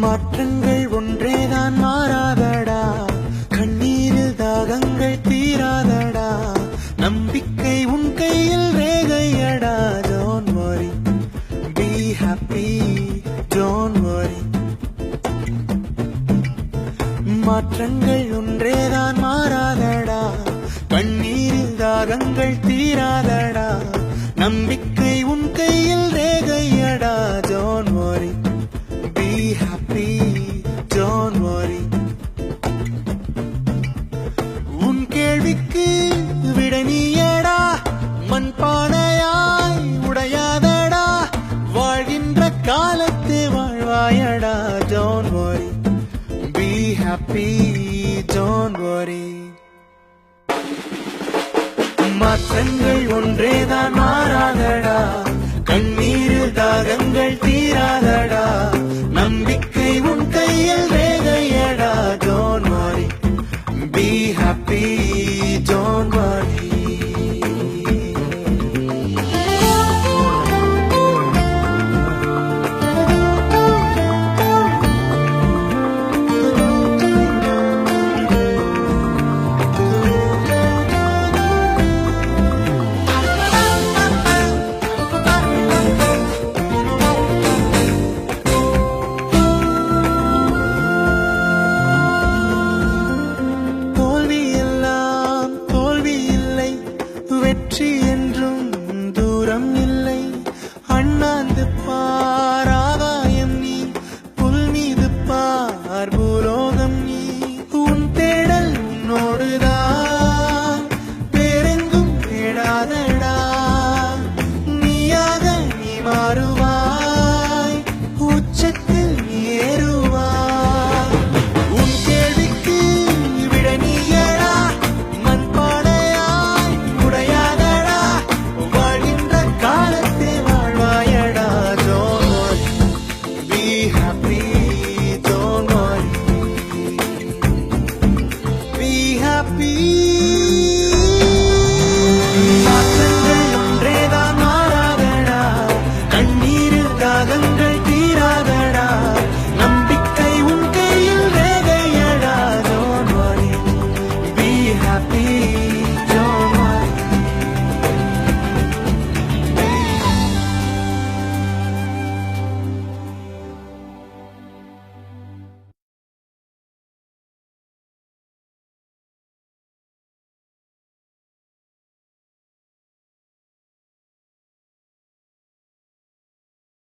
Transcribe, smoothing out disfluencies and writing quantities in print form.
மாற்றங்கள் ஒன்றேதான் மாறாதடா, கண்ணீரில் தாகங்கள் தீராதடா, நம்பிக்கை உன் கையில் ரேகையடா. Don't worry, be happy, don't worry. மாற்றங்கள் ஒன்றேதான் மாறாதடா, கண்ணீரில் தாகங்கள் தீராதடா, நம்பிக்கை உன் கையில் ரேகையடா. Don't worry, be happy, don't worry. உன் கேள்விக்கு விடை நீயடா, மண் பானையாய் உடையாதடா, வாழ்கின்ற காலத்து வாழ்வாயடா. Don't worry, be happy, don't worry. மாற்றங்கள் ஒன்றேதான் மாறாதடா, கண்ணீரில் தாகங்கள் தீராதடா, நம்பிக்கை உன் கையில் ரேகையடா. Don't worry, be happy, don't worry. வெற்றி என்றும் தூரம் இல்லை, அண்ணாந்து